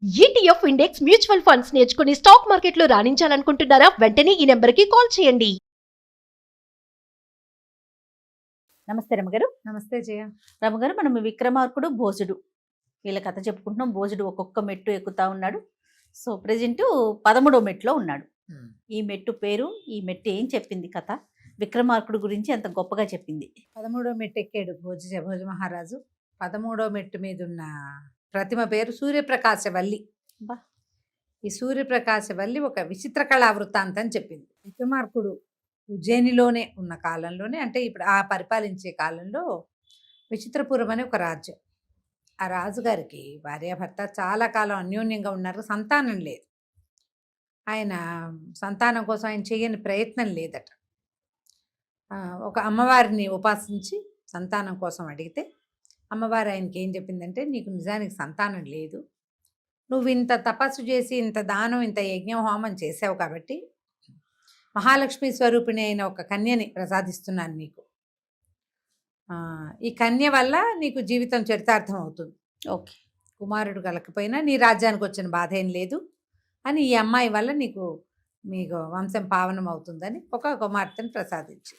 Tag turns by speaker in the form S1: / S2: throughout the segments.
S1: ETF index mutual funds నేర్చుకుని stock మార్కెట్లో రాణించాలనుకుంటున్నారా? వెంటనే ఈ నెంబర్కి కాల్ చేయండి.
S2: నమస్తే రమగారు.
S3: నమస్తే జయ.
S2: రమగారు, మనం విక్రమార్కుడు భోజుడు వీళ్ళ కథ చెప్పుకుంటున్నాం. భోజుడు ఒక్కొక్క మెట్టు ఎక్కుతా ఉన్నాడు. సో ప్రెజెంట్ 13వ మెట్టులో ఉన్నాడు. ఈ మెట్టు పేరు, ఈ మెట్టు ఏం చెప్పింది కథ, విక్రమార్కుడు గురించి ఎంత గొప్పగా చెప్పింది.
S3: 13వ మెట్టు ఎక్కాడు భోజ మహారాజు. 13వ మెట్టు మీద ఉన్న ప్రతిమ పేరు సూర్యప్రకాశవల్లి.
S2: బా.
S3: ఈ సూర్యప్రకాశవల్లి ఒక విచిత్ర కళా వృత్తాంతం చెప్పింది. విక్రమార్కుడు ఉజ్జయినిలోనే ఉన్న కాలంలోనే, అంటే ఇప్పుడు ఆ పరిపాలించే కాలంలో విచిత్రపురం అనే ఒక రాజ్యం. ఆ రాజుగారికి భార్యాభర్త చాలా కాలం అన్యోన్యంగా ఉన్నారు. సంతానం లేదు. ఆయన సంతానం కోసం ఆయన చేయని ప్రయత్నం లేదట. ఒక అమ్మవారిని ఉపాసించి సంతానం కోసం అడిగితే అమ్మవారు ఆయనకి ఏం చెప్పిందంటే, నీకు నిజానికి సంతానం లేదు, నువ్వు ఇంత తపస్సు చేసి ఇంత దానం ఇంత యజ్ఞం హోమం చేసావు కాబట్టి మహాలక్ష్మి స్వరూపిణి అయిన ఒక కన్యని ప్రసాదిస్తున్నాను నీకు. ఈ కన్య వల్ల నీకు జీవితం చరితార్థం అవుతుంది.
S2: ఓకే,
S3: కుమారుడు కలకపోయినా నీ రాజ్యానికి వచ్చిన బాధ ఏం లేదు అని, ఈ అమ్మాయి వల్ల మీకు వంశం పావనం అవుతుందని ఒక కుమార్తెను ప్రసాదించి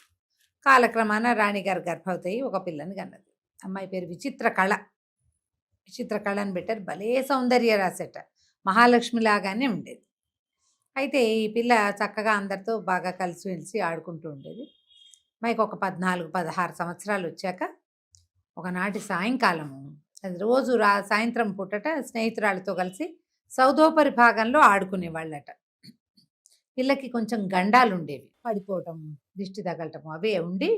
S3: కాలక్రమాన రాణిగారు గర్భవతి అయ్యి ఒక పిల్లని కన్నది. అమ్మాయి పేరు విచిత్ర కళ. విచిత్ర కళ అని పెట్టారు. భలే సౌందర్య రాసేట, మహాలక్ష్మి లాగానే ఉండేది. అయితే ఈ పిల్ల చక్కగా అందరితో బాగా కలిసి ఆడుకుంటూ ఉండేది. మైకు ఒక 14-16 సంవత్సరాలు వచ్చాక ఒకనాటి సాయంకాలము, అది రోజు సాయంత్రం పూటట స్నేహితురాలతో కలిసి సౌధోపరి భాగంలో ఆడుకునేవాళ్ళట. పిల్లకి కొంచెం గండాలు ఉండేవి, పడిపోవటం, దిష్టి తగలటం అవే ఉండి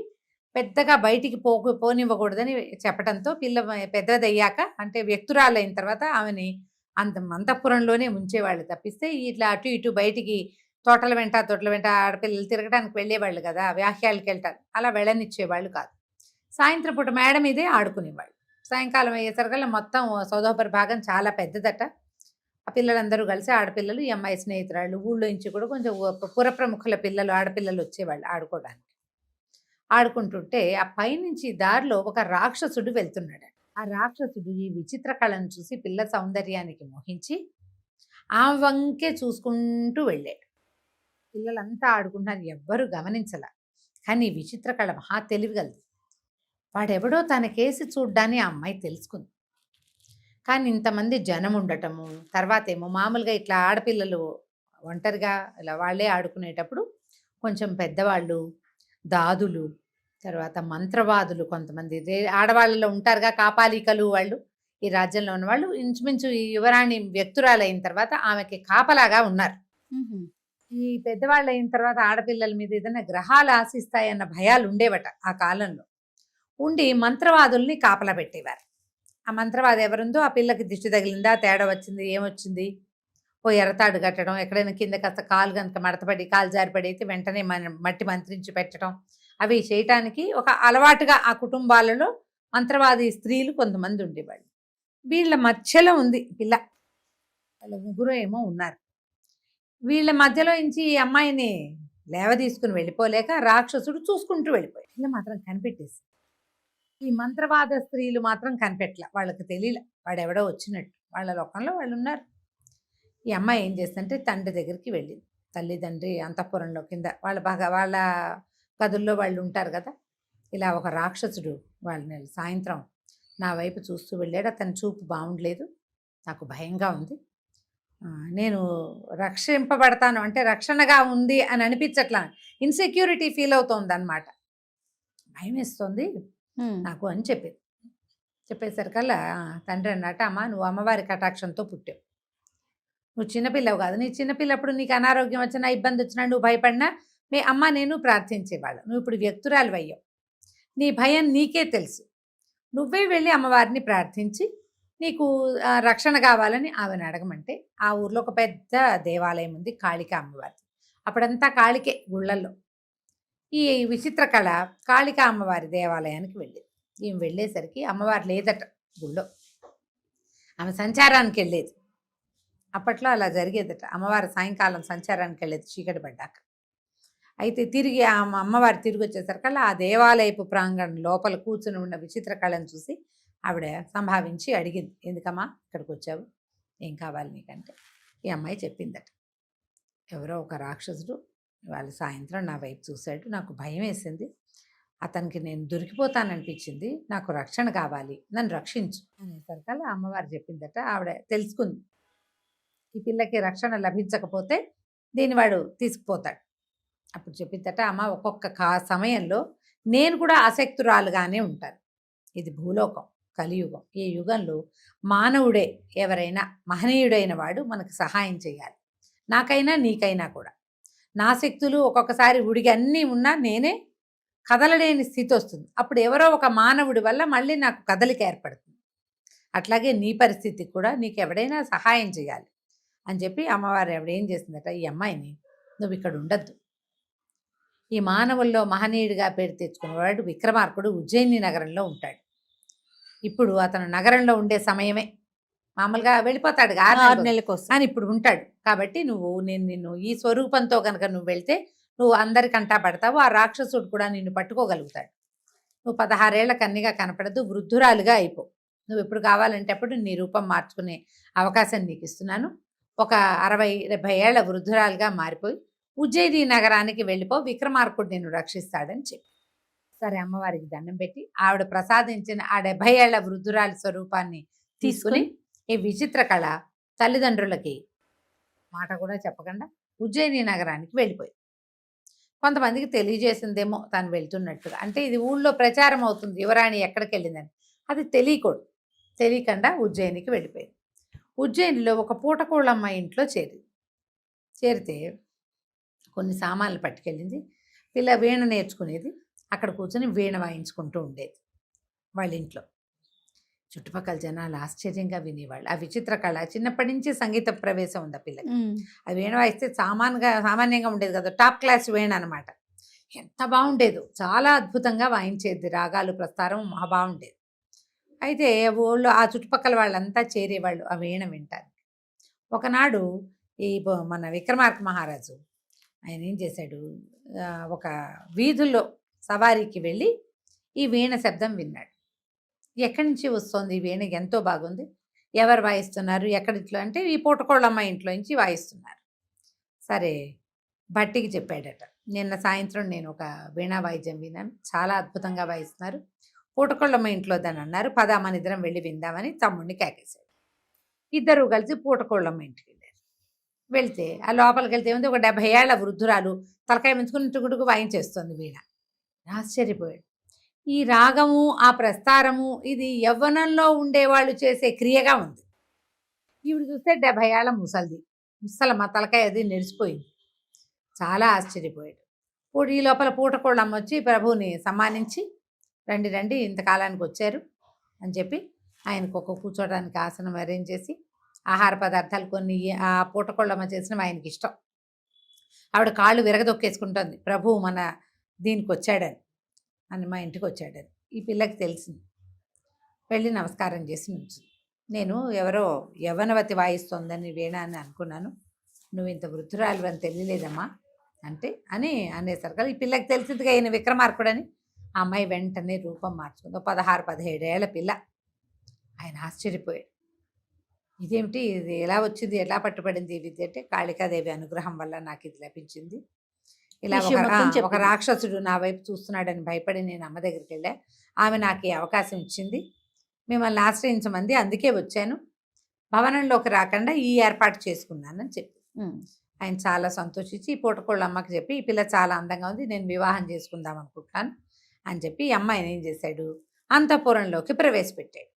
S3: పెద్దగా బయటికి పోనివ్వకూడదని చెప్పడంతో పిల్ల పెద్దదయ్యాక, అంటే వ్యక్తురాలైన తర్వాత ఆమెని అంతఃపురంలోనే ఉంచేవాళ్ళు తప్పిస్తే ఇట్లా అటు ఇటు బయటికి తోటల వెంట ఆడపిల్లలు తిరగడానికి వెళ్ళేవాళ్ళు కదా, వ్యాహ్యాలకి వెళ్తారు, అలా వెళ్ళనిచ్చేవాళ్ళు కాదు. సాయంత్రం పూట మేడ మీదే ఆడుకునేవాళ్ళు. సాయంకాలం అయ్యేసరికల్లా మొత్తం సౌధోపరి భాగం చాలా పెద్దదట. ఆ పిల్లలందరూ కలిసి, ఆడపిల్లలు, ఈ అమ్మాయి స్నేహితురాళ్ళు, ఊళ్ళో నుంచి కూడా కొంచెం పురప్రముఖుల పిల్లలు, ఆడపిల్లలు వచ్చేవాళ్ళు ఆడుకోవడానికి. ఆడుకుంటుంటే ఆ పైనుంచి దారిలో ఒక రాక్షసుడు వెళ్తున్నాడు. ఆ రాక్షసుడు ఈ విచిత్ర కళను చూసి పిల్ల సౌందర్యానికి మోహించి ఆ వంకే చూసుకుంటూ వెళ్ళాడు. పిల్లలంతా ఆడుకుంటున్నారు, ఎవ్వరూ గమనించల. కానీ ఈ విచిత్ర కళ మహా తెలివిగలదు. వాడెవడో తన కేసి చూడ్డాన్ని ఆ అమ్మాయి తెలుసుకుంది. కానీ ఇంతమంది జనం ఉండటము, తర్వాత ఏమో మామూలుగా ఇట్లా ఆడపిల్లలు ఒంటరిగా ఇలా వాళ్ళే ఆడుకునేటప్పుడు కొంచెం పెద్దవాళ్ళు, దాదులు, తర్వాత మంత్రవాదులు, కొంతమంది ఆడవాళ్ళలో ఉంటారుగా కాపాలికలు, వాళ్ళు ఈ రాజ్యంలో ఉన్నవాళ్ళు ఇంచుమించు ఈ యువరాణి వ్యక్తురాలైన తర్వాత ఆమెకి కాపలాగా ఉన్నారు. ఈ పెద్దవాళ్ళు అయిన తర్వాత ఆడపిల్లల మీద ఏదైనా గ్రహాలు ఆశిస్తాయన్న భయాలు ఉండేవట ఆ కాలంలో. ఉండి మంత్రవాదుల్ని కాపలా పెట్టేవారు. ఆ మంత్రవాది ఎవరుందో ఆ పిల్లకి దిష్టి తగిలిందా, తేడా వచ్చింది, ఏమొచ్చింది, ఓ ఎర్రతాడు కట్టడం, ఎక్కడైనా కింద కాస్త కాలు కనుక మడతపడి కాలు జారిపడి అయితే వెంటనే మట్టి మంత్రించి పెట్టడం, అవి చేయటానికి ఒక అలవాటుగా ఆ కుటుంబాలలో మంత్రవాది స్త్రీలు కొంతమంది ఉండేవాళ్ళు. వీళ్ళ మధ్యలో ఉంది పిల్ల. వాళ్ళ ముగ్గురు ఏమో ఉన్నారు. వీళ్ళ మధ్యలో నుంచి ఈ అమ్మాయిని లేవదీసుకుని వెళ్ళిపోలేక రాక్షసుడు చూసుకుంటూ వెళ్ళిపోయాడు. పిల్ల మాత్రం కనిపెట్టేసి, ఈ మంత్రవాద స్త్రీలు మాత్రం కనిపెట్టలే. వాళ్ళకి తెలియలే వాడెవడో వచ్చినట్టు, వాళ్ళ లోకంలో వాళ్ళు ఉన్నారు. ఈ అమ్మాయి ఏం చేస్తుంటే తండ్రి దగ్గరికి వెళ్ళింది. తల్లిదండ్రి అంతఃపురంలో కింద వాళ్ళ గదుల్లో వాళ్ళు ఉంటారు కదా. ఇలా ఒక రాక్షసుడు వాళ్ళని సాయంత్రం నా వైపు చూస్తూ వెళ్ళాడు. అతని చూపు బాగుండలేదు, నాకు భయంగా ఉంది, నేను రక్షింపబడతాను అంటే రక్షణగా ఉంది అని అనిపించట్లా, ఇన్సెక్యూరిటీ ఫీల్ అవుతోంది అన్నమాట, భయం వేస్తోంది నాకు అని చెప్పేసరికల్లా తండ్రి అన్నట్టు, అమ్మ నువ్వు అమ్మవారి కటాక్షంతో పుట్టావు, నువ్వు చిన్నపిల్లవు కాదు, నీ చిన్నపిల్లప్పుడు నీకు అనారోగ్యం వచ్చినా ఇబ్బంది వచ్చినా నువ్వు భయపడినా మీ అమ్మ నేను ప్రార్థించేవాళ్ళం, నువ్వు ఇప్పుడు వ్యక్తురాలు అయ్యావు, నీ భయం నీకే తెలుసు, నువ్వే వెళ్ళి అమ్మవారిని ప్రార్థించి నీకు రక్షణ కావాలని ఆమెను అడగమంటే, ఆ ఊర్లో ఒక పెద్ద దేవాలయం ఉంది, కాళిక అమ్మవారి. అప్పుడంతా కాళికే గుళ్ళల్లో. ఈ విచిత్ర కళ కాళిక అమ్మవారి దేవాలయానికి వెళ్ళేది. ఈమె వెళ్ళేసరికి అమ్మవారు లేదట గుళ్ళో, ఆమె సంచారానికి వెళ్ళేది. అప్పట్లో అలా జరిగేదట, అమ్మవారు సాయంకాలం సంచారానికి వెళ్ళేది చీకటి పడ్డాక. అయితే తిరిగి ఆ అమ్మవారు తిరిగి వచ్చేసరికల్లా ఆ దేవాలయపు ప్రాంగణం లోపల కూర్చుని ఉన్న విచిత్ర కళను చూసి ఆవిడ సంభావించి అడిగింది, ఎందుకమ్మా ఇక్కడికి వచ్చావు, ఏం కావాలి నీకంటే ఈ అమ్మాయి చెప్పిందట, ఎవరో ఒక రాక్షసుడు వాళ్ళ సాయంత్రం నా వైపు చూశాడు, నాకు భయం వేసింది, అతనికి నేను దొరికిపోతాననిపించింది, నాకు రక్షణ కావాలి, నన్ను రక్షించు అనేసరికల్లా అమ్మవారు చెప్పిందట. ఆవిడ తెలుసుకుంది ఈ పిల్లకి రక్షణ లభించకపోతే దీన్ని వాడు తీసుకుపోతాడు. అప్పుడు చెప్పిందట, అమ్మ ఒక్కొక్క సమయంలో నేను కూడా ఆసక్తురాలుగానే ఉంటాను. ఇది భూలోకం, కలియుగం. ఈ యుగంలో మానవుడే ఎవరైనా మహనీయుడైన వాడు మనకు సహాయం చేయాలి, నాకైనా నీకైనా కూడా. నా శక్తులు ఒక్కొక్కసారి ఉడిగి అన్నీ ఉన్నా నేనే కదలలేని స్థితి వస్తుంది. అప్పుడు ఎవరో ఒక మానవుడి వల్ల మళ్ళీ నాకు కదలిక ఏర్పడుతుంది. అట్లాగే నీ పరిస్థితికి కూడా నీకు ఎవడైనా సహాయం చేయాలి అని చెప్పి అమ్మవారు ఎవడేం చేసిందట, ఈ అమ్మాయిని నువ్వు ఇక్కడ ఉండద్దు, ఈ మానవుల్లో మహనీయుడిగా పేరు తెచ్చుకున్నవాడు విక్రమార్కుడు ఉజ్జయిని నగరంలో ఉంటాడు. ఇప్పుడు అతను నగరంలో ఉండే సమయమే, మామూలుగా వెళ్ళిపోతాడు 6 నెలల కోసం అని ఇప్పుడు ఉంటాడు. కాబట్టి నిన్ను ఈ స్వరూపంతో కనుక నువ్వు వెళ్తే నువ్వు అందరికంటా పడతావు, ఆ రాక్షసుడు కూడా నిన్ను పట్టుకోగలుగుతాడు. నువ్వు 16 ఏళ్ల కన్నిగా కనపడదు, వృద్ధురాలుగా అయిపో. నువ్వు ఎప్పుడు కావాలంటే అప్పుడు నీ రూపం మార్చుకునే అవకాశం నీకు ఇస్తున్నాను. ఒక 60-70 ఏళ్ల వృద్ధురాలుగా మారిపోయి ఉజ్జయిని నగరానికి వెళ్ళిపో, విక్రమార్కుడు నిన్ను రక్షిస్తాడని చెప్పి సరే అమ్మవారికి దండం పెట్టి ఆవిడ ప్రసాదించిన ఆ 70 ఏళ్ల వృద్ధురాలి స్వరూపాన్ని తీసుకుని ఈ విచిత్ర కళ తల్లిదండ్రులకి మాట కూడా చెప్పకుండా ఉజ్జయిని నగరానికి వెళ్ళిపోయి కొంతమందికి తెలియజేసిందేమో తను వెళ్తున్నట్టుగా. అంటే ఇది ఊళ్ళో ప్రచారం అవుతుంది యువరాణి ఎక్కడికి వెళ్ళిందని, అది తెలియకుండా ఉజ్జయినికి వెళ్ళిపోయింది. ఉజ్జయినిలో ఒక పూటకోళ్ళమ్మ ఇంట్లో చేరితే కొన్ని సామాన్లు పట్టుకెళ్ళింది. పిల్ల వీణ నేర్చుకునేది, అక్కడ కూర్చొని వీణ వాయించుకుంటూ ఉండేది వాళ్ళ ఇంట్లో. చుట్టుపక్కల జనాలు ఆశ్చర్యంగా వినేవాళ్ళు. ఆ విచిత్ర కళ చిన్నప్పటి నుంచి సంగీత ప్రవేశం ఉంది ఆ పిల్లకి. ఆ వీణ వాయిస్తే సామాన్యంగా ఉండేది కదా, టాప్ క్లాస్ వీణ అనమాట. ఎంత బాగుండేదో, చాలా అద్భుతంగా వాయించేది, రాగాలు ప్రస్తారం మహా బాగుండేది. అయితే ఊళ్ళో ఆ చుట్టుపక్కల వాళ్ళంతా చేరేవాళ్ళు ఆ వీణ వింటారు. ఒకనాడు మన విక్రమార్క మహారాజు ఆయన ఏం చేశాడు, ఒక వీధుల్లో సవారీకి వెళ్ళి ఈ వీణ శబ్దం విన్నాడు. ఎక్కడి నుంచి వస్తుంది ఈ వీణ, ఎంతో బాగుంది, ఎవరు వాయిస్తున్నారు, ఎక్కడిట్లో అంటే ఈ పూటకోళ్ళమ్మ ఇంట్లో నుంచి వాయిస్తున్నారు. సరే భట్టికి చెప్పాడట, నిన్న సాయంత్రం నేను ఒక వీణా వాయిద్యం విన్నాను, చాలా అద్భుతంగా వాయిస్తున్నారు, పూటకోళ్ళమ్మ ఇంట్లో దాన్ని అన్నారు, పద మన ఇద్దరం వెళ్ళి విందామని తమ్ముడిని కేకేశాడు. ఇద్దరు కలిసి పూటకోళ్ళమ్మ ఇంటికి వెళ్ళారు. వెళ్తే ఆ లోపలికి వెళ్తే ఏముంది, ఒక 70 ఏళ్ల వృద్ధురాలు తలకాయ ముంచుకుని టుకుటుకు వాయించేస్తుంది వీణ. ఆశ్చర్యపోయాడు. ఈ రాగము ఆ ప్రస్తారము ఇది యవ్వనంలో ఉండేవాళ్ళు చేసే క్రియగా ఉంది. ఈవిడ చూస్తే 70 ఏళ్ల ముసలమ్మ తలకాయ అది నెరిసిపోయింది. చాలా ఆశ్చర్యపోయాడు. ఈ లోపల పూటకోళ్ళమ్మ వచ్చి ప్రభువుని సమ్మానించి రండి ఇంతకాలానికి వచ్చారు అని చెప్పి ఆయనకు ఒక కూర్చోడానికి ఆసనం అరేంజ్ చేసి ఆహార పదార్థాలు కొన్ని ఆ పూటకోళ్ళమ్మ చేసినవి ఆయనకి ఇష్టం. ఆవిడ కాళ్ళు విరగదొక్కేసుకుంటుంది, ప్రభువు మన దీనికి వచ్చాడని, మా ఇంటికి వచ్చాడని. ఈ పిల్లకి తెలిసింది. వెళ్ళి నమస్కారం చేసి నుంచి, నేను ఎవరో యవ్వనవతి వాయిస్తోందని వీణ అని అనుకున్నాను, నువ్వు ఇంత వృద్ధురాలు అని తెలియలేదమ్మా అనేసరికి ఈ పిల్లకి తెలిసిందిగా ఈయన విక్రమార్కుడని. ఆ అమ్మాయి వెంటనే రూపం మార్చుకుంది. 16-17 ఏళ్ల పిల్ల. ఆయన ఆశ్చర్యపోయాడు, ఇదేమిటి, ఇది ఎలా వచ్చింది, ఎలా పట్టుబడింది ఈ విద్య అంటే, కాళికాదేవి అనుగ్రహం వల్ల నాకు ఇది లభించింది. ఇలా ఒక రాక్షసుడు నా వైపు చూస్తున్నాడని భయపడి నేను అమ్మ దగ్గరికి వెళ్ళా, ఆమె నాకు ఈ అవకాశం ఇచ్చింది, మిమ్మల్ని ఆశ్రయించమంది, అందుకే వచ్చాను, భవనంలోకి రాకుండా ఈ ఏర్పాటు చేసుకున్నానని చెప్పి ఆయన చాలా సంతోషించి ఈ పూటకోళ్ళ అమ్మకి చెప్పి, ఈ పిల్ల చాలా అందంగా ఉంది, నేను వివాహం చేసుకుందాం అనుకుంటున్నాను అని చెప్పి ఈ అమ్మాయిని ఏం చేశాడు, అంతఃపురంలోకి ప్రవేశపెట్టాడు.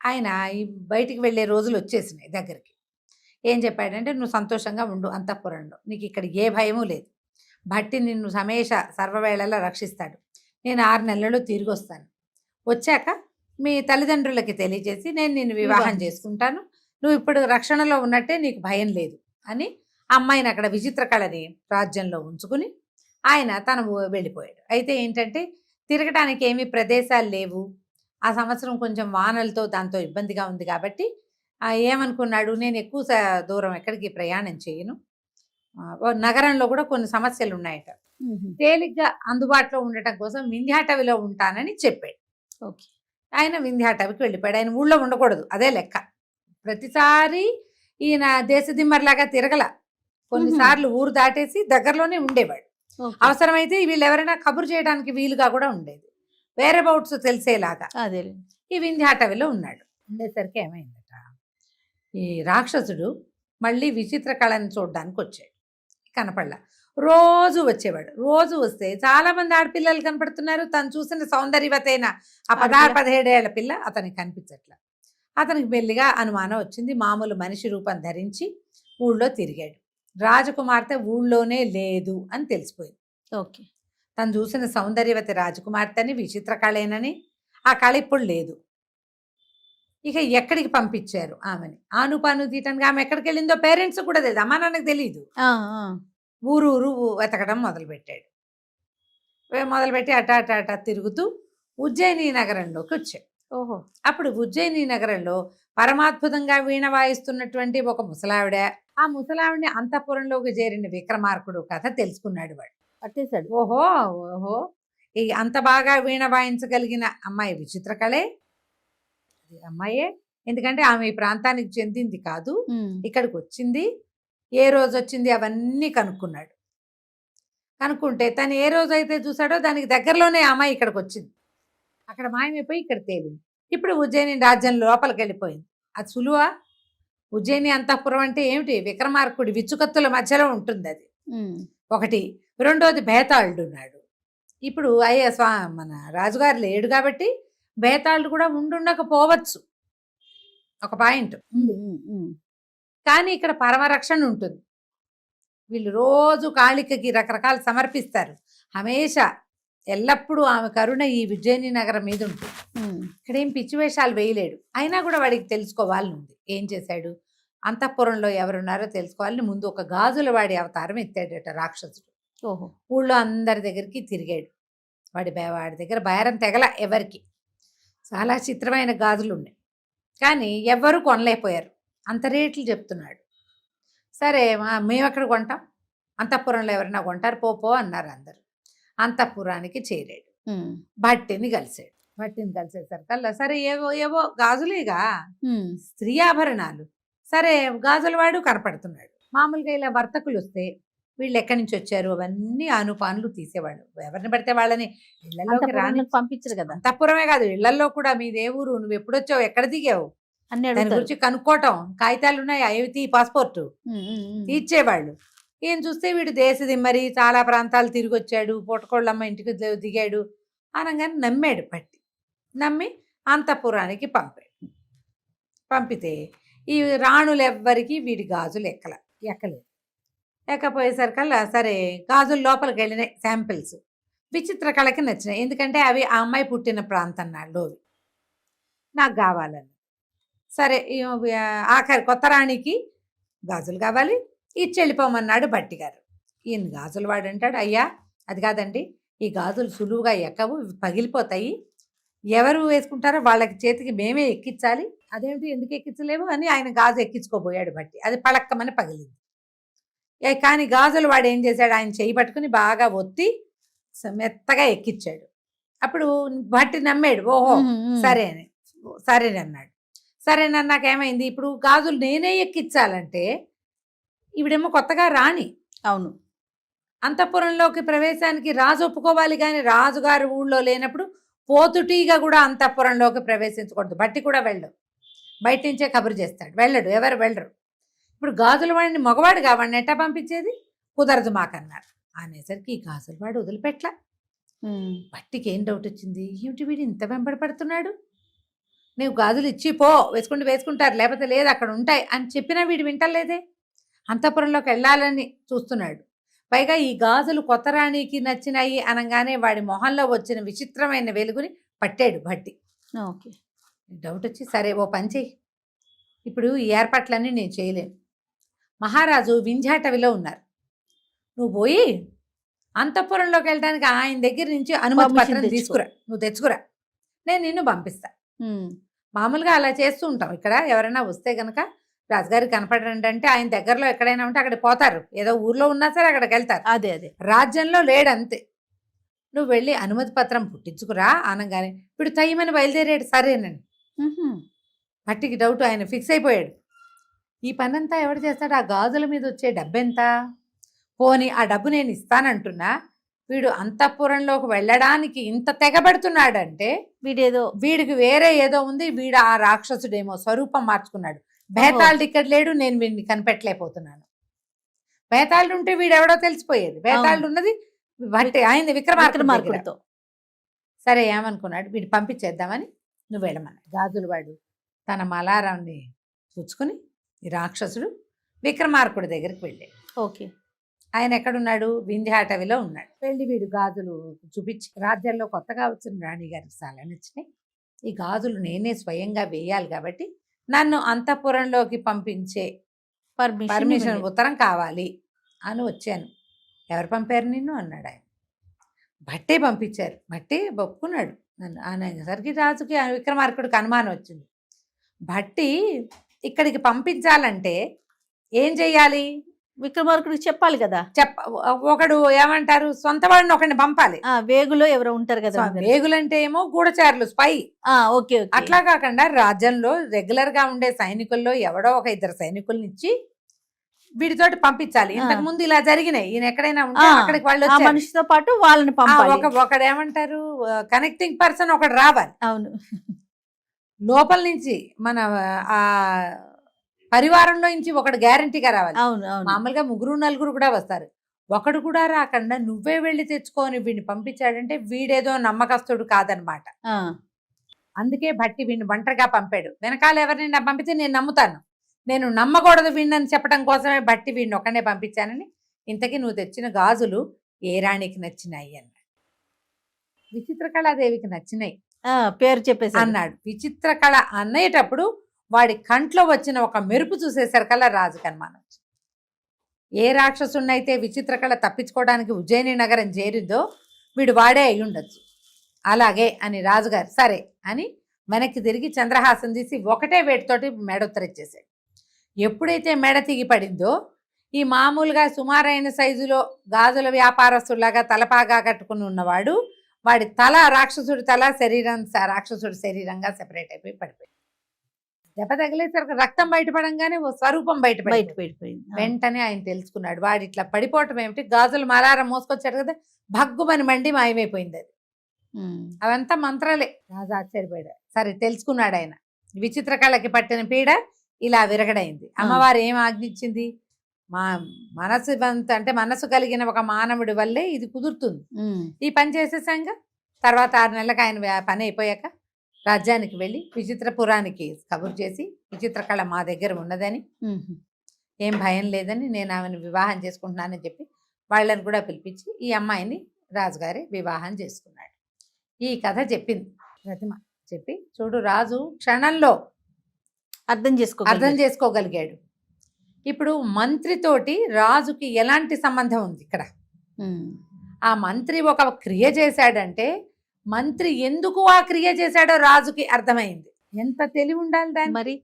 S3: ఆయన ఈ బయటికి వెళ్ళే రోజులు వచ్చేసినాయి దగ్గరికి. ఏం చెప్పాడంటే, నువ్వు సంతోషంగా ఉండు అంతఃపురంలో, నీకు ఇక్కడ ఏ భయమూ లేదు, భట్టి నిన్ను సమేష సర్వవేళలా రక్షిస్తాడు, నేను 6 నెలల్లో తిరిగి వస్తాను, వచ్చాక మీ తల్లిదండ్రులకి తెలియజేసి నేను నిన్ను వివాహం చేసుకుంటాను, నువ్వు ఇప్పుడు రక్షణలో ఉన్నట్టే, నీకు భయం లేదు అని అమ్మాయిని అక్కడ విచిత్ర కళని రాజ్యంలో ఉంచుకుని ఆయన తను వెళ్ళిపోయాడు. అయితే ఏంటంటే తిరగడానికి ఏమీ ప్రదేశాలు లేవు, ఆ సంవత్సరం కొంచెం వానలతో దాంతో ఇబ్బందిగా ఉంది కాబట్టి ఏమనుకున్నాడు, నేను ఎక్కువ దూరం ఎక్కడికి ప్రయాణం చేయను, నగరంలో కూడా కొన్ని సమస్యలు ఉన్నాయట, తేలిగ్గా అందుబాటులో ఉండటం కోసం వింధ్యాటవిలో ఉంటానని చెప్పాడు. ఓకే, ఆయన వింధ్యాటవికి వెళ్ళిపోయాడు. ఆయన ఊళ్ళో ఉండకూడదు, అదే లెక్క, ప్రతిసారి ఈయన దేశదిమ్మర్లాగా తిరగల, కొన్నిసార్లు ఊరు దాటేసి దగ్గరలోనే ఉండేవాడు.
S2: ఓకే.
S3: అవసరమైతే వీళ్ళు ఎవరైనా కబురు చేయడానికి వీలుగా కూడా ఉండేది, వేరే బౌట్స్ తెలిసేలాగా.
S2: అదే.
S3: ఈ వింధ్యాటవిలో ఉన్నాడు. ఉండేసరికి ఏమైందట, ఈ రాక్షసుడు మళ్ళీ విచిత్ర కళని చూడడానికి వచ్చాడు. కనపడలా. రోజు వచ్చేవాడు. రోజు వస్తే చాలా మంది ఆడపిల్లలు కనపడుతున్నారు, తను చూసిన సౌందర్యవతైన ఆ 16-17 ఏళ్ల పిల్ల అతనికి కనిపించట్లా. అతనికి మెల్లిగా అనుమానం వచ్చింది. మామూలు మనిషి రూపం ధరించి ఊళ్ళో తిరిగాడు. రాజకుమార్తె ఊళ్ళోనే లేదు అని తెలిసిపోయింది.
S2: ఓకే.
S3: తను చూసిన సౌందర్యవతి రాజకుమార్తె అని, విచిత్ర కళేనని, ఆ కళ ఇప్పుడు లేదు. ఇక ఎక్కడికి పంపించారు ఆమెని, ఆనుపాను తీయటానికి. ఆమె ఎక్కడికి వెళ్ళిందో పేరెంట్స్ కూడా తెలియదు, అమ్మా నాన్నకు తెలియదు. ఊరు వెతకడం మొదలుపెట్టాడు. మొదలుపెట్టి అటా తిరుగుతూ ఉజ్జయిని నగరంలోకి వచ్చాడు.
S2: ఓహో.
S3: అప్పుడు ఉజ్జయిని నగరంలో పరమాద్భుతంగా వీణ వాయిస్తున్నటువంటి ఒక ముసలావిడ, ఆ ముసలావిడిని అంతఃపురంలోకి చేరిన విక్రమార్కుడు కథ తెలుసుకున్నాడు వాడు.
S2: పట్టేశాడు.
S3: ఓహో, ఈ అంత బాగా వీణ వాయించగలిగిన అమ్మాయి విచిత్ర కళే అమ్మాయే. ఎందుకంటే ఆమె ఈ ప్రాంతానికి చెందింది కాదు, ఇక్కడికి వచ్చింది. ఏ రోజు వచ్చింది అవన్నీ కనుక్కున్నాడు. కనుక్కుంటే తను ఏ రోజు అయితే చూసాడో దానికి దగ్గరలోనే అమ్మాయి ఇక్కడికి వచ్చింది. అక్కడ మాయమైపోయి ఇక్కడ తేలింది. ఇప్పుడు ఉజ్జయిని రాజ్యం లోపలికి వెళ్ళిపోయింది. అది సులువా? ఉజ్జయిని అంతఃపురం అంటే ఏమిటి, విక్రమార్కుడి విచ్చుకత్తుల మధ్యలో ఉంటుంది అది ఒకటి. రెండోది బేతాళుడు ఉన్నాడు. ఇప్పుడు మన రాజుగారు లేడు కాబట్టి బేతాళుడు కూడా ఉండుండకపోవచ్చు, ఒక పాయింట్. కానీ ఇక్కడ పరమరక్షణ ఉంటుంది. వీళ్ళు రోజు కాళికకి రకరకాలు సమర్పిస్తారు. హమేషా ఎల్లప్పుడూ ఆమె కరుణ ఈ ఉజ్జయిని నగరం మీద ఉంటుంది. ఇక్కడ ఏం పిచ్చి వేషాలు వేయలేడు. అయినా కూడా వాడికి తెలుసుకోవాలని ఉంది. ఏం చేశాడు, అంతఃపురంలో ఎవరున్నారో తెలుసుకోవాలని ముందు ఒక గాజుల వాడి అవతారం ఎత్తాడట రాక్షసుడు.
S2: ఓహో.
S3: ఊళ్ళో అందరి దగ్గరికి తిరిగాడు. వాడి దగ్గర బేరం తెగల ఎవరికి. చాలా చిత్రమైన గాజులు ఉన్నాయి, కానీ ఎవ్వరూ కొనలేకపోయారు. అంత రేట్లు చెప్తున్నాడు. సరే మేము ఎక్కడ కొంటాం, అంతఃపురంలో ఎవరైనా కొంటారు, పో అన్నారు అందరు. అంతఃపురానికి చేరాడు. భట్టిని కలిసాడు. భట్టిని కలిసేసరికల్లా సరే ఏవో గాజులేగా, స్త్రీ ఆభరణాలు. సరే గాజుల వాడు కనపడుతున్నాడు. మామూలుగా ఇలా వర్తకులు వస్తే వీళ్ళు ఎక్కడి నుంచి వచ్చారు అవన్నీ ఆనుపానులు తీసేవాడు. ఎవరిని పడితే వాళ్ళని ఇళ్లలోకి రాని
S2: పంపించరు కదా.
S3: అంతఃపురమే కాదు, ఇళ్లలో కూడా మీదే ఊరు, నువ్వు ఎప్పుడొచ్చావు, ఎక్కడ దిగావు, దాని గురించి కనుక్కోవటం. కాగితాలు ఉన్నాయి, అవి పాస్పోర్టు తీర్చేవాళ్ళు. ఈయన చూస్తే వీడు దేశదిమ్మరి, చాలా ప్రాంతాలు తిరిగి వచ్చాడు, పూటకోళ్ళమ్మ ఇంటికి దిగాడు అనగానే నమ్మాడు. పట్టి నమ్మి అంతఃపురానికి పంపితే ఈ రాణులెవ్వరికి వీడి గాజులు ఎక్కలేదు. ఎక్కపోయేసరికల్లా సరే గాజులు లోపలికి వెళ్ళినాయి శాంపిల్స్. విచిత్ర కళకి నచ్చినాయి, ఎందుకంటే అవి ఆ అమ్మాయి పుట్టిన ప్రాంతం నాలోవి, నాకు కావాలని. సరే ఆఖరి కొత్త రాణికి గాజులు కావాలి, ఇచ్చి వెళ్ళిపోమన్నాడు భట్టి గారు. ఈయన గాజులు వాడు అంటాడు, అయ్యా అది కాదండి, ఈ గాజులు సులువుగా ఎక్కవు, పగిలిపోతాయి, ఎవరు వేసుకుంటారో వాళ్ళకి చేతికి మేమే ఎక్కించాలి. అదేమిటి, ఎందుకు ఎక్కించలేవు అని ఆయన గాజు ఎక్కించుకోబోయాడు భట్టి. అది పళక్కమని పగిలింది. కానీ గాజులు వాడు ఏం చేశాడు, ఆయన చేయి పట్టుకుని బాగా ఒత్తి మెత్తగా ఎక్కించాడు. అప్పుడు భట్టి నమ్మాడు. ఓహో సరేనన్నాడు. సరేనన్నాక ఏమైంది, ఇప్పుడు గాజులు నేనే ఎక్కించాలంటే ఈవిడేమో కొత్తగా రాణి.
S2: అవును.
S3: అంతఃపురంలోకి ప్రవేశానికి రాజు ఒప్పుకోవాలి, కానీ రాజుగారు ఊళ్ళో లేనప్పుడు పోతుటీగా కూడా అంతఃపురంలోకి ప్రవేశించకూడదు. బట్టి కూడా వెళ్ళడు, బయట నుంచే కబురు చేస్తాడు, వెళ్ళడు, ఎవరు వెళ్ళరు. ఇప్పుడు గాజుల వాడిని మగవాడు కావాడిని ఎట్టా పంపించేది, కుదరదు మాకన్నారు. అనేసరికి ఈ గాజుల వాడు వదిలిపెట్లా. బట్టికి ఏం డౌట్ వచ్చింది, ఏమిటి వీడు ఇంత వెంబడి పడుతున్నాడు, నువ్వు గాజులు ఇచ్చి పో, వేసుకుంటారు, లేకపోతే లేదు అక్కడ ఉంటాయి అని చెప్పినా వీడు వింటలేదే. అంతఃపురంలోకి వెళ్ళాలని చూస్తున్నాడు. పైగా ఈ గాజులు కొత్త రాణికి నచ్చినాయి అనగానే వాడి మొహంలో వచ్చిన విచిత్రమైన వెలుగుని పట్టాడు భట్టి.
S2: ఓకే.
S3: డౌట్ వచ్చి సరే ఓ పని చెయ్యి, ఇప్పుడు ఈ ఏర్పాట్లన్నీ నేను చేయలేను, మహారాజు వింధ్యాటవిలో ఉన్నారు, నువ్వు పోయి అంతఃపురంలోకి వెళ్ళడానికి ఆయన దగ్గర నుంచి అనుమతి పత్రం తీసుకురా, నువ్వు తెచ్చుకురా, నేను నిన్ను పంపిస్తా. మామూలుగా అలా చేస్తూ ఉంటాం. ఇక్కడ ఎవరైనా వస్తే కనుక రాజుగారి కనపడండి అంటే ఆయన దగ్గరలో ఎక్కడైనా ఉంటే అక్కడికి పోతారు, ఏదో ఊర్లో ఉన్నా సరే అక్కడికి వెళ్తారు.
S2: అదే
S3: రాజ్యంలో లేడంతే. నువ్వు వెళ్ళి అనుమతి పత్రం పుట్టించుకురా అనగానే ఇప్పుడు తయ్యమని బయలుదేరాడు. సరేనండి. భట్టికి డౌట్, ఆయన ఫిక్స్ అయిపోయాడు. ఈ పనంతా ఎవడు చేస్తాడు? ఆ గాజుల మీద వచ్చే డబ్బెంత? పోని ఆ డబ్బు నేను ఇస్తానంటున్నా, వీడు అంతఃపురంలోకి వెళ్ళడానికి ఇంత తెగబడుతున్నాడంటే వీడికి వేరే ఏదో ఉంది. వీడు ఆ రాక్షసుడేమో స్వరూపం మార్చుకున్నాడు. బేతాళుడు ఇక్కడ లేడు, నేను వీడిని కనిపెట్టలేకపోతున్నాను. బేతాళుడు ఉంటే వీడెవడో తెలిసిపోయేది. బేతాళుడు ఉన్నది భట్టి ఆయన విక్రమార్కుడితో. సరే ఏమనుకున్నాడు, వీడు పంపించేద్దామని నువ్వు వెళ్ళమన్నాడు. గాజులు వాడు తన మలారాన్ని పుచ్చుకుని ఈ రాక్షసుడు విక్రమార్కుడి దగ్గరికి వెళ్ళాడు.
S2: ఓకే.
S3: ఆయన ఎక్కడున్నాడు? వింధ్యాటవిలో ఉన్నాడు. వెళ్ళి వీడు గాజులు చూపించి, రాజ్యాల్లో కొత్తగా వచ్చిన రాణిగారికి చాలా నచ్చినాయి, ఈ గాజులు నేనే స్వయంగా వేయాలి కాబట్టి నన్ను అంతఃపురంలోకి పంపించే పర్మిషన్ ఉత్తరం కావాలి అని వచ్చాను. ఎవరు పంపారు నిన్ను అన్నాడు ఆయన. భట్టే పంపించారు. భట్టే ఒప్పుకున్నాడు. నన్ను అనేసరికి రాజుకి విక్రమార్కుడికి అనుమానం వచ్చింది. భట్టి ఇక్కడికి పంపించాలంటే ఏం చెయ్యాలి?
S2: విక్రమార్కుడికి చెప్పాలి కదా.
S3: ఒకడు ఏమంటారు, సొంత వాడిని ఒకడిని పంపాలి.
S2: వేగులో ఎవరో ఉంటారు కదా.
S3: వేగులంటే ఏమో గూఢచారులు, స్పై.
S2: ఓకే.
S3: అట్లా కాకుండా రాజ్యంలో రెగ్యులర్ గా ఉండే సైనికుల్లో ఎవడో ఒక ఇద్దరు సైనికుల్ని ఇచ్చి వీడితోటి పంపించాలి. ఇంతకు ముందు ఇలా జరిగినాయి. ఈయన ఎక్కడైనా ఉంటే అక్కడికి వాళ్ళు
S2: మనిషితో పాటు వాళ్ళని పంపాలి.
S3: ఒకడు ఏమంటారు, కనెక్టింగ్ పర్సన్ ఒకడు రావాలి.
S2: అవును.
S3: లోపల నుంచి మన ఆ పరివారంలో నుంచి ఒకడు గ్యారంటీగా రావాలి.
S2: అవును.
S3: మామూలుగా 3-4 కూడా వస్తారు. ఒకడు కూడా రాకుండా నువ్వే వెళ్ళి తెచ్చుకొని వీడిని పంపించాడంటే వీడేదో నమ్మకస్తుడు కాదనమాట. అందుకే భట్టి వీడిని ఒంటరిగా పంపాడు. వెనకాల ఎవరినైనా పంపితే నేను నమ్ముతాను, నేను నమ్మకూడదు వీడిని చెప్పడం కోసమే భట్టి వీడిని ఒక్కనే పంపించానని. ఇంతకీ నువ్వు తెచ్చిన గాజులు ఏ రాణికి నచ్చినాయి అన్నాడు. విచిత్రకళాదేవికి నచ్చినాయి
S2: పేరు చెప్పేసి
S3: అన్నాడు. విచిత్రకళ అనేటప్పుడు వాడి కంట్లో వచ్చిన ఒక మెరుపు చూసేసరికల్లా రాజుకి అనుమానం వచ్చింది. ఏ రాక్షసున్నైతే విచిత్రకళ తప్పించుకోవడానికి ఉజ్జయిని నగరం చేరిందో వీడు వాడే అయి ఉండొచ్చు. అలాగే అని రాజుగారు సరే అని వెనక్కి తిరిగి చంద్రహాసం తీసి ఒకటే వేటితోటి మెడొత్తరిచ్చేసాడు. ఎప్పుడైతే మెడ తెగి పడిందో ఈ మామూలుగా సుమారైన సైజులో గాజుల వ్యాపారస్తులాగా తలపాగా కట్టుకుని ఉన్నవాడు, వాడి తల రాక్షసుడి తల, శరీరం రాక్షసుడి శరీరంగా సెపరేట్ అయిపోయి పడిపోయింది. దెబ్బ తగిలేసరికి రక్తం బయటపడంగానే ఓ స్వరూపం బయటపడిపోయింది. వెంటనే ఆయన తెలుసుకున్నాడు వాడు ఇట్లా పడిపోవటం ఏమిటి, గాజులు మలారం మోసుకొచ్చాడు కదా, భగ్గుమని మండి మాయమైపోయింది అది. అవంతా మంత్రాలే. రాజు ఆశ్చర్యపోయాడు. సరే తెలుసుకున్నాడు ఆయన. విచిత్రకళకి పట్టిన పీడ ఇలా విరగడైంది. అమ్మవారు ఏం ఆజ్ఞించింది, మా మనసు అంటే మనసు కలిగిన ఒక మానవుడి వల్లే ఇది కుదురుతుంది, ఈ పని చేసేసాంగా. తర్వాత 6 నెలలకు ఆయన పని అయిపోయాక రాజ్యానికి వెళ్ళి విచిత్రపురానికి కబురు చేసి, విచిత్రకళ మా దగ్గర ఉన్నదని, ఏం భయం లేదని, నేను ఆమెను వివాహం చేసుకుంటున్నానని చెప్పి వాళ్ళని కూడా పిలిపించి ఈ అమ్మాయిని రాజుగారి వివాహం చేసుకున్నాడు. ఈ కథ చెప్పింది ప్రతిమ. చెప్పి చూడు, రాజు క్షణంలో అర్థం చేసుకోగలిగాడు. ఇప్పుడు మంత్రితోటి రాజుకి ఎలాంటి సంబంధం ఉంది ఇక్కడ? ఆ మంత్రి ఒక క్రియ చేశాడంటే మంత్రి ఎందుకు ఆ క్రియ చేశాడో రాజుకి అర్థమైంది. ఎంత తెలివి ఉండాలి దాన్ని మరి.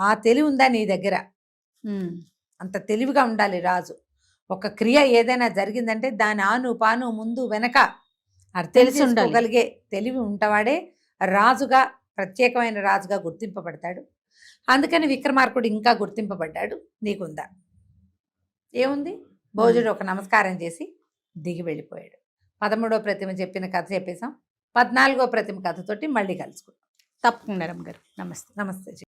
S3: ఆ తెలివి ఉందా నీ దగ్గర? అంత తెలివిగా ఉండాలి రాజు. ఒక క్రియ ఏదైనా జరిగిందంటే దాని ఆను పాను ముందు వెనక తెలిసి ఉండగలిగే తెలివి ఉంటవాడే రాజుగా, ప్రత్యేకమైన రాజుగా గుర్తింపబడతాడు. అందుకని విక్రమార్కుడు ఇంకా గుర్తింపబడ్డాడు. నీకుందా? ఏముంది? భోజుడు ఒక నమస్కారం చేసి దిగి వెళ్ళిపోయాడు. 13వ ప్రతిమ చెప్పిన కథ చెప్పేశాం. 14వ ప్రతిమ కథతోటి మళ్ళీ కలుసుకుందాం.
S2: తప్పకుండా రమ్మ గారు. నమస్తే.
S3: నమస్తే.